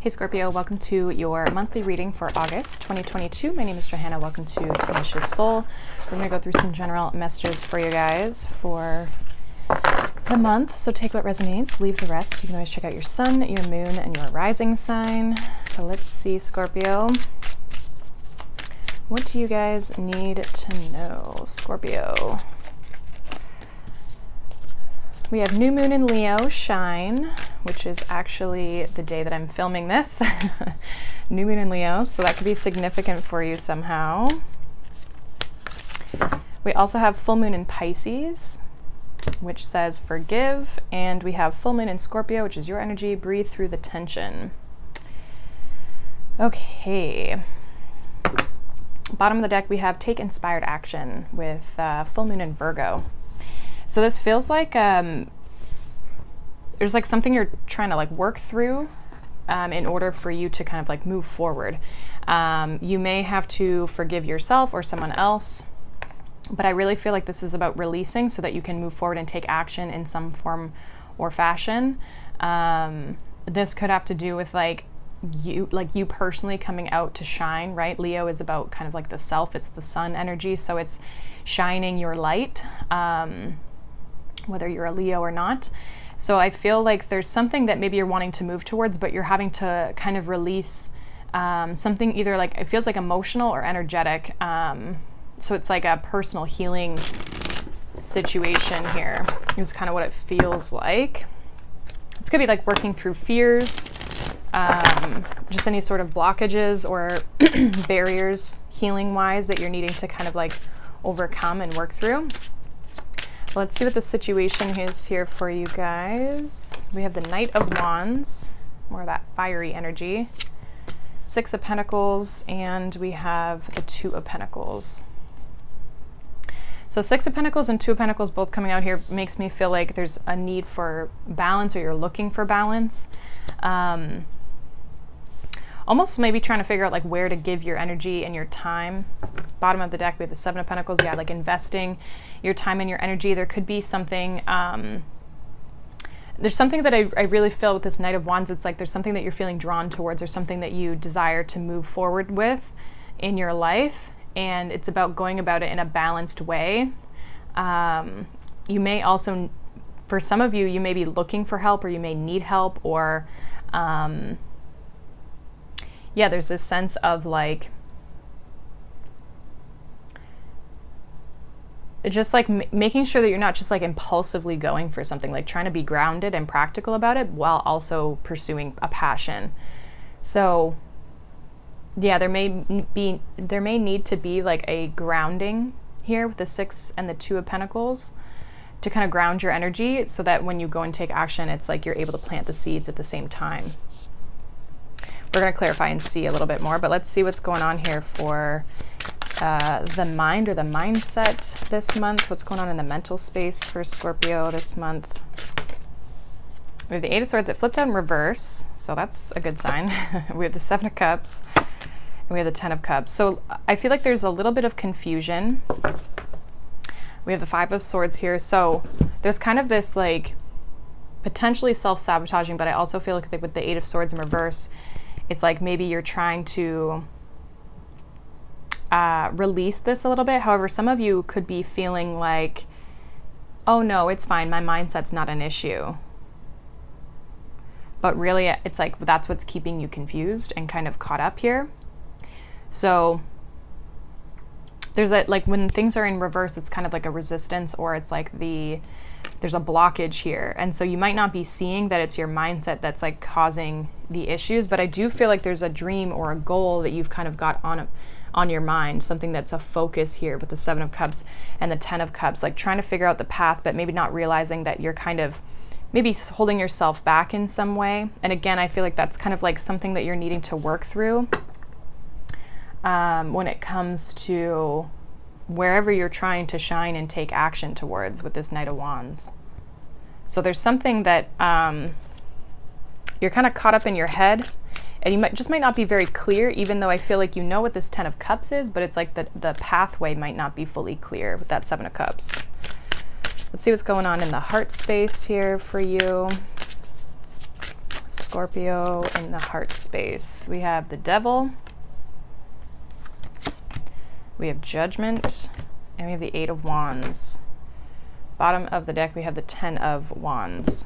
Hey Scorpio, welcome to your monthly reading for August 2022. My name is Johanna. Welcome to Tenacious Soul. We're going to go through some general messages for you guys for the month. So take what resonates, leave the rest. You can always check out your sun, your moon, and your rising sign. But let's see, Scorpio. What do you guys need to know, Scorpio? We have new moon in Leo, shine, which is actually the day that I'm filming this. New moon in Leo, so that could be significant for you somehow. We also have full moon in Pisces, which says forgive, and we have full moon in Scorpio, which is your energy, breathe through the tension. Okay. Bottom of the deck, we have take inspired action with full moon in Virgo. So this feels like there's like something you're trying to like work through in order for you to kind of like move forward. You may have to forgive yourself or someone else, but I really feel like this is about releasing so that you can move forward and take action in some form or fashion. This could have to do with like you personally coming out to shine, right? Leo is about kind of like the self, it's the sun energy, so it's shining your light, whether you're a Leo or not. So I feel like there's something that maybe you're wanting to move towards, but you're having to kind of release something, either like it feels like emotional or energetic. So it's like a personal healing situation here is kind of what it feels like. It's gonna be like working through fears, just any sort of blockages or barriers healing wise that you're needing to kind of like overcome and work through. Let's see what the situation is here for you guys. We have the Knight of Wands, more of that fiery energy, Six of Pentacles, and we have the Two of Pentacles. So Six of Pentacles and Two of Pentacles both coming out here makes me feel like there's a need for balance, or you're looking for balance. Almost maybe trying to figure out like where to give your energy and your time. Bottom of the deck, we have the Seven of Pentacles. Yeah, like investing your time and your energy. There could be something, there's something that I really feel with this Knight of Wands. It's like there's something that you're feeling drawn towards, or something that you desire to move forward with in your life. And it's about going about it in a balanced way. You may also, for some of you, you may be looking for help, or you may need help, or yeah, there's this sense of like, just like making sure that you're not just like impulsively going for something, like trying to be grounded and practical about it while also pursuing a passion. So yeah, there may need to be like a grounding here with the Six and the Two of Pentacles to kind of ground your energy, so that when you go and take action, it's like you're able to plant the seeds at the same time. We're going to clarify and see a little bit more, but let's see what's going on here for the mind, or the mindset this month. What's going on in the mental space for Scorpio this month? We have the Eight of Swords that flipped out in reverse, so that's a good sign. We have the Seven of Cups, and we have the Ten of Cups. So I feel like there's a little bit of confusion. We have the Five of Swords here, so there's kind of this like potentially self-sabotaging, but I also feel like with the Eight of Swords in reverse, it's like maybe you're trying to release this a little bit. However, some of you could be feeling like, oh no, it's fine, my mindset's not an issue. But really, it's like that's what's keeping you confused and kind of caught up here. So there's a, like when things are in reverse, it's kind of like a resistance, or it's like there's a blockage here. And so you might not be seeing that it's your mindset that's like causing the issues, but I do feel like there's a dream or a goal that you've kind of got on your mind, something that's a focus here with the Seven of Cups and the Ten of Cups, like trying to figure out the path, but maybe not realizing that you're kind of maybe holding yourself back in some way. And again, I feel like that's kind of like something that you're needing to work through when it comes to wherever you're trying to shine and take action towards with this Knight of Wands. So there's something that you're kind of caught up in your head, and you might not be very clear, even though I feel like you know what this Ten of Cups is, but it's like the pathway might not be fully clear with that Seven of Cups. Let's see what's going on in the heart space here for you. Scorpio in the heart space. We have the Devil, we have Judgment, and we have the Eight of Wands. Bottom of the deck, we have the Ten of Wands.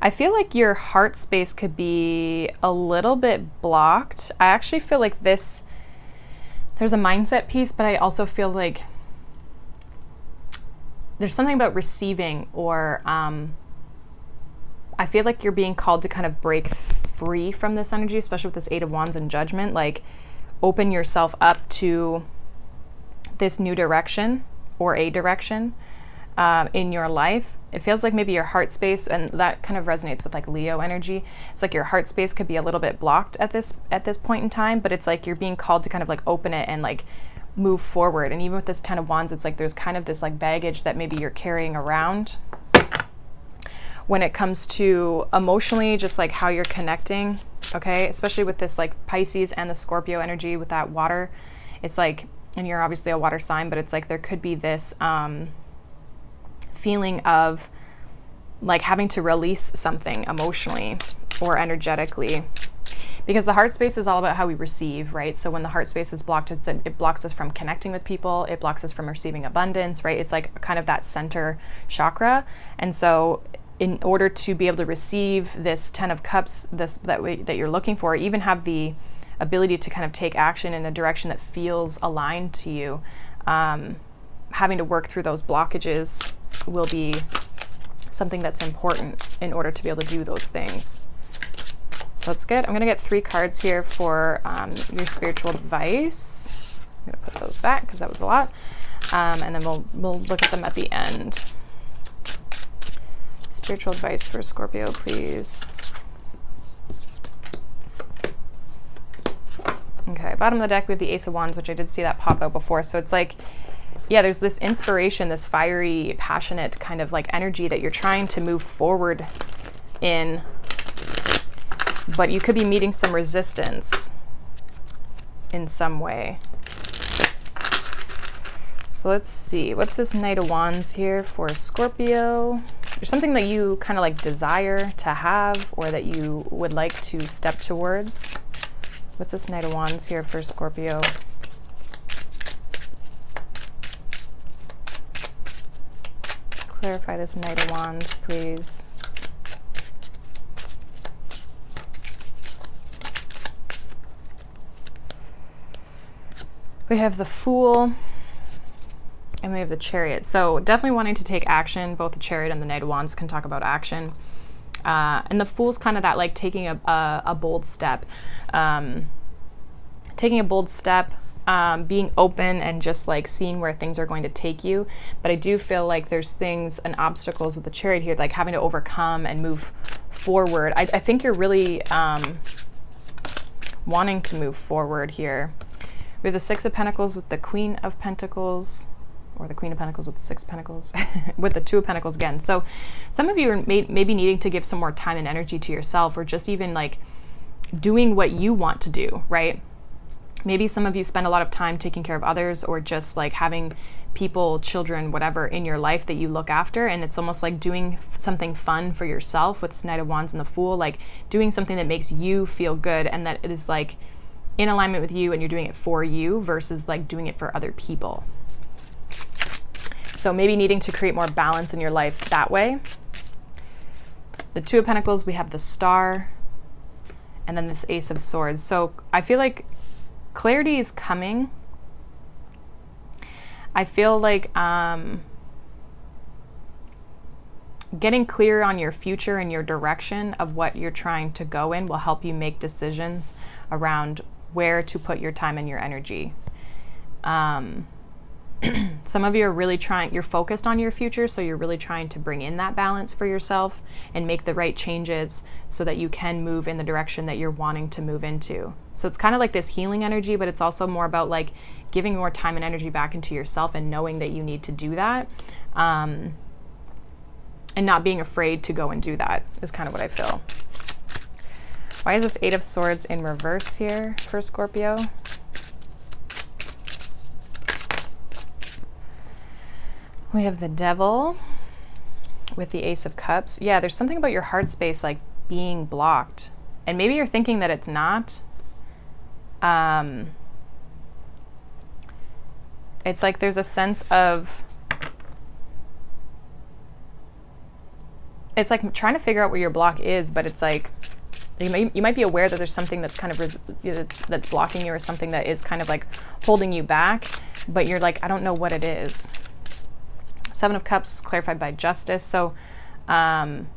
I feel like your heart space could be a little bit blocked. I actually feel like there's a mindset piece, but I also feel like there's something about receiving, or I feel like you're being called to kind of break free from this energy, especially with this Eight of Wands and Judgment. Like, open yourself up to this new direction, or a direction in your life. It feels like maybe your heart space, and that kind of resonates with like Leo energy. It's like your heart space could be a little bit blocked at this point in time, but it's like you're being called to kind of like open it and like move forward. And even with this Ten of Wands, it's like there's kind of this like baggage that maybe you're carrying around when it comes to emotionally, just like how you're connecting, okay? Especially with this like Pisces and the Scorpio energy with that water. It's like, and you're obviously a water sign, but it's like there could be this feeling of like having to release something emotionally or energetically, because the heart space is all about how we receive, right? So when the heart space is blocked, it blocks us from connecting with people, it blocks us from receiving abundance, right? It's like kind of that center chakra. And so in order to be able to receive this Ten of Cups, that you're looking for, even have the ability to kind of take action in a direction that feels aligned to you, having to work through those blockages will be something that's important in order to be able to do those things. So that's good. I'm going to get 3 cards here for your spiritual advice. I'm going to put those back because that was a lot. And then we'll look at them at the end. Spiritual advice for Scorpio, please. Okay, bottom of the deck, we have the Ace of Wands, which I did see that pop out before. So it's like, yeah, there's this inspiration, this fiery, passionate kind of like energy that you're trying to move forward in, but you could be meeting some resistance in some way. So let's see, what's this Knight of Wands here for Scorpio? There's something that you kind of like desire to have, or that you would like to step towards. What's this Knight of Wands here for Scorpio? Clarify this Knight of Wands, please. We have the Fool, and we have the Chariot. So definitely wanting to take action. Both the Chariot and the Knight of Wands can talk about action. And the Fool's kind of that like taking a bold step. Taking a bold step, being open and just like seeing where things are going to take you. But I do feel like there's things and obstacles with the Chariot here, like having to overcome and move forward. I think you're really wanting to move forward here. We have the Six of Pentacles with the Queen of Pentacles, or the Queen of Pentacles with the Six of Pentacles, with the Two of Pentacles again. So some of you are maybe needing to give some more time and energy to yourself, or just even like doing what you want to do, right? Maybe some of you spend a lot of time taking care of others, or just like having people, children, whatever in your life that you look after. And it's almost like doing something fun for yourself with this Knight of Wands and the Fool, like doing something that makes you feel good and that it is like in alignment with you and you're doing it for you versus like doing it for other people. So maybe needing to create more balance in your life that way. The Two of Pentacles, we have the Star, and then this Ace of Swords. So I feel like clarity is coming. I feel like getting clear on your future and your direction of what you're trying to go in will help you make decisions around where to put your time and your energy. Some of you are really you're focused on your future, so you're really trying to bring in that balance for yourself and make the right changes so that you can move in the direction that you're wanting to move into. So it's kind of like this healing energy, but it's also more about like giving more time and energy back into yourself and knowing that you need to do that, and not being afraid to go and do that is kind of what I feel. Why is this Eight of Swords in reverse here for Scorpio? We have the Devil. with the Ace of Cups. Yeah, there's something about your heart space like being blocked. And maybe you're thinking that it's not. It's like there's a sense of, it's like trying to figure out what your block is, but it's like you might be aware that there's something that's kind of that's blocking you, or something that is kind of like holding you back, but you're like, I don't know what it is. Seven of Cups is clarified by justice. So, and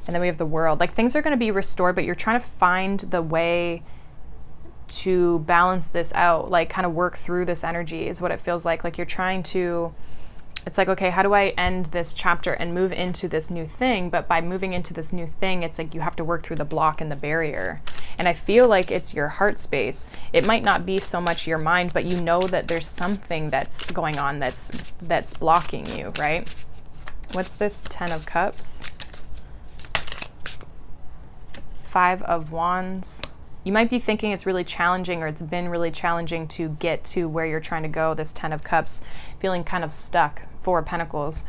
then we have the World. Like things are going to be restored, but you're trying to find the way to balance this out, like kind of work through this energy is what it feels like. Like you're trying to, it's like, okay, how do I end this chapter and move into this new thing? But by moving into this new thing, it's like you have to work through the block and the barrier. And I feel like it's your heart space. It might not be so much your mind, but you know that there's something that's going on that's blocking you, right? What's this 10 of Cups? 5 of Wands. You might be thinking it's really challenging, or it's been really challenging to get to where you're trying to go, this 10 of Cups, feeling kind of stuck. 4 of Pentacles.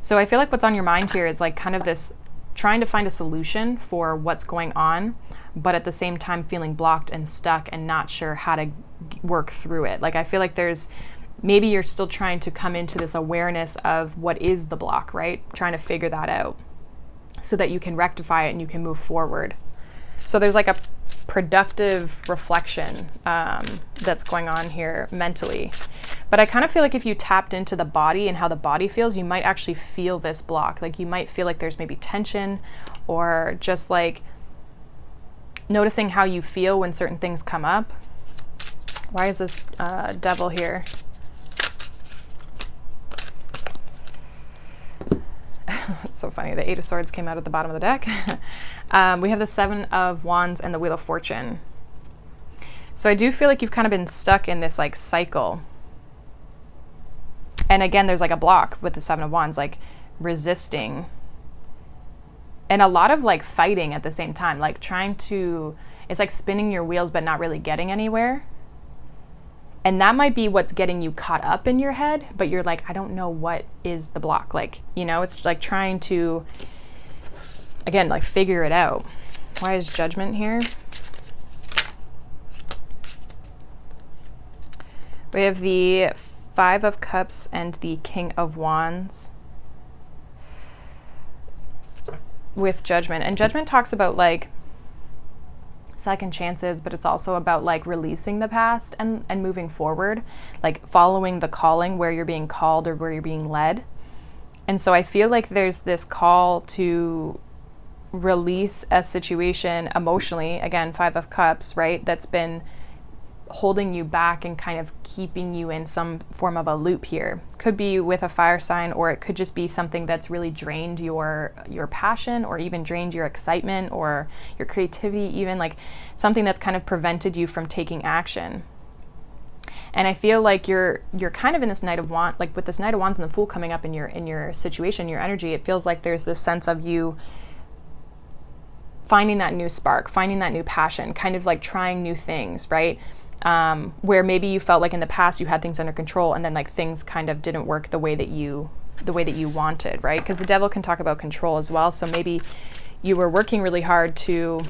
So I feel like what's on your mind here is like kind of this trying to find a solution for what's going on, but at the same time feeling blocked and stuck and not sure how to work through it. Like I feel like there's, maybe you're still trying to come into this awareness of what is the block, right? Trying to figure that out so that you can rectify it and you can move forward. So there's like a productive reflection that's going on here mentally. But I kind of feel like if you tapped into the body and how the body feels, you might actually feel this block. Like you might feel like there's maybe tension, or just like noticing how you feel when certain things come up. Why is this Devil here? It's so funny. The 8 of Swords came out at the bottom of the deck. We have the 7 of Wands and the Wheel of Fortune. So I do feel like you've kind of been stuck in this like cycle. And again, there's like a block with the 7 of Wands, like resisting. And a lot of like fighting at the same time, like trying to, it's like spinning your wheels but not really getting anywhere. And that might be what's getting you caught up in your head, but you're like, I don't know what is the block. Like, you know, it's like trying to, again, like figure it out. Why is Judgment here? We have the 5 of Cups and the King of Wands with Judgment. And Judgment talks about like second chances, but it's also about like releasing the past and moving forward, like following the calling where you're being called or where you're being led. And so I feel like there's this call to release a situation emotionally, again, 5 of Cups, right, that's been holding you back and kind of keeping you in some form of a loop here. Could be with a fire sign, or it could just be something that's really drained your passion, or even drained your excitement or your creativity, even like something that's kind of prevented you from taking action. And I feel like you're kind of in this Knight of Wands, like with this Knight of Wands and the Fool coming up in your situation, your energy, it feels like there's this sense of you finding that new spark, finding that new passion, kind of like trying new things, right? Where maybe you felt like in the past you had things under control, and then like things kind of didn't work the way that you wanted, right? Because the Devil can talk about control as well. So maybe you were working really hard to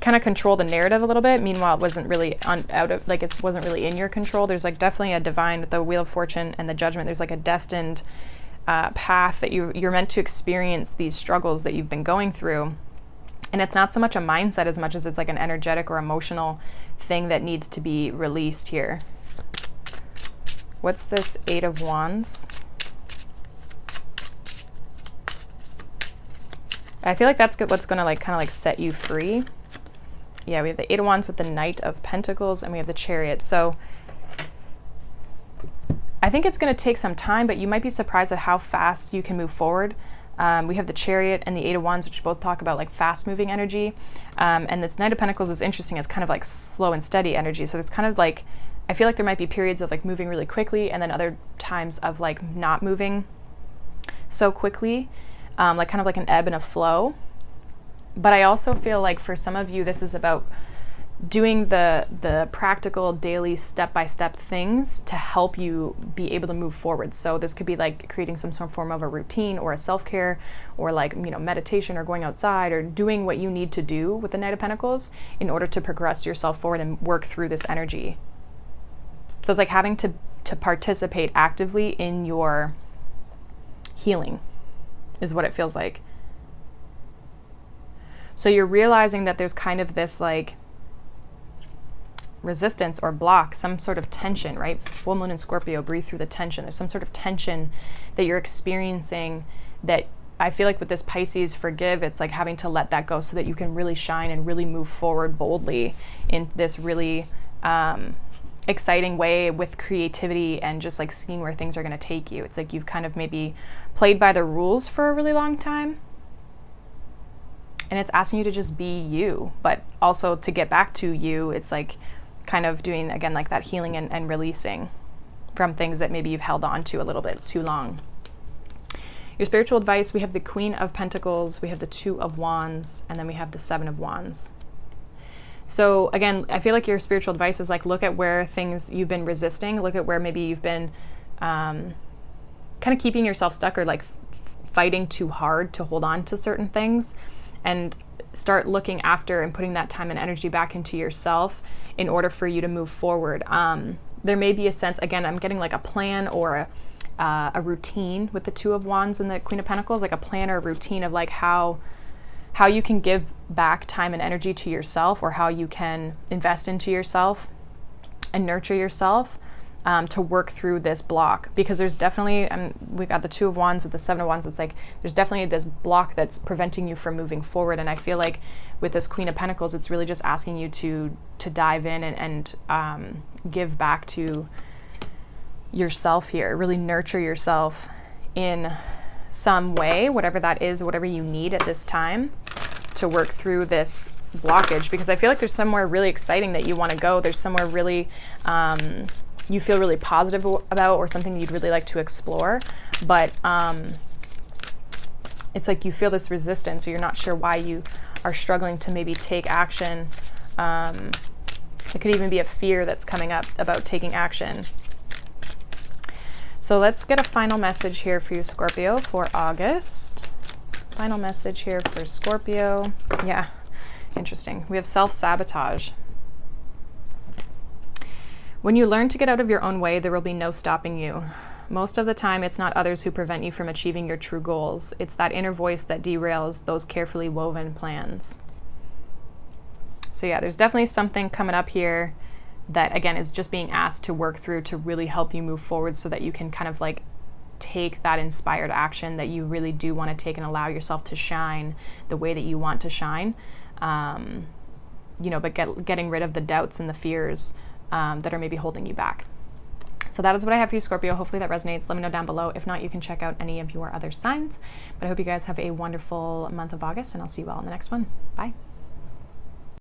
kind of control the narrative a little bit. Meanwhile, it wasn't really it wasn't really in your control. There's like definitely a divine with the Wheel of Fortune and the Judgment. There's like a destined path that you're meant to experience these struggles that you've been going through. And it's not so much a mindset as much as it's like an energetic or emotional thing that needs to be released here. What's this 8 of Wands? I feel like that's what's going to like kind of like set you free. Yeah, we have the 8 of Wands with the Knight of Pentacles, and we have the Chariot. So I think it's going to take some time, but you might be surprised at how fast you can move forward. We have the Chariot and the 8 of Wands, which both talk about like fast moving energy. And this Knight of Pentacles is interesting as kind of like slow and steady energy. So it's kind of like, I feel like there might be periods of like moving really quickly, and then other times of like not moving so quickly, like kind of like an ebb and a flow. But I also feel like for some of you, this is about doing the practical daily step-by-step things to help you be able to move forward. So this could be like creating some sort of form of a routine or a self-care, or like, you know, meditation, or going outside, or doing what you need to do with the Knight of Pentacles in order to progress yourself forward and work through this energy. So it's like having to participate actively in your healing is what it feels like. So you're realizing that there's kind of this like resistance or block, some sort of tension, right? Full moon in Scorpio, breathe through the tension. There's some sort of tension that you're experiencing that I feel like with this Pisces forgive, it's like having to let that go so that you can really shine and really move forward boldly in this really exciting way with creativity and just like seeing where things are going to take you. It's like you've kind of maybe played by the rules for a really long time, and it's asking you to just be you, but also to get back to you. It's like kind of doing, again, like that healing and releasing from things that maybe you've held on to a little bit too long. Your spiritual advice, we have the Queen of Pentacles, we have the Two of Wands, and then we have the Seven of Wands. So again, I feel like your spiritual advice is like, look at where things you've been resisting, look at where maybe you've been kind of keeping yourself stuck, or like fighting too hard to hold on to certain things, and start looking after and putting that time and energy back into yourself in order for you to move forward. There may be a sense, again, I'm getting like a plan or a routine with the Two of Wands and the Queen of Pentacles, like a plan or a routine of like how you can give back time and energy to yourself, or how you can invest into yourself and nurture yourself to work through this block. Because there's definitely, we've got the Two of Wands with the Seven of Wands, it's like there's definitely this block that's preventing you from moving forward. And I feel like with this Queen of Pentacles, it's really just asking you to dive in and give back to yourself here, really nurture yourself in some way, whatever that is, whatever you need at this time to work through this blockage. Because I feel like there's somewhere really exciting that you want to go. There's somewhere really you feel really positive about, or something you'd really like to explore, but it's like you feel this resistance, or you're not sure why you are struggling to maybe take action. It could even be a fear that's coming up about taking action. So let's get a final message here for you, Scorpio, for August. Final message here for Scorpio. Yeah, interesting. We have self-sabotage. When you learn to get out of your own way, there will be no stopping you. Most of the time, it's not others who prevent you from achieving your true goals. It's that inner voice that derails those carefully woven plans. So yeah, there's definitely something coming up here that, again, is just being asked to work through to really help you move forward, so that you can kind of like take that inspired action that you really do want to take and allow yourself to shine the way that you want to shine. You know, but getting rid of the doubts and the fears that are maybe holding you back. So that is what I have for you, Scorpio. Hopefully that resonates. Let me know down below. If not, you can check out any of your other signs. But I hope you guys have a wonderful month of August, and I'll see you all in the next one. Bye.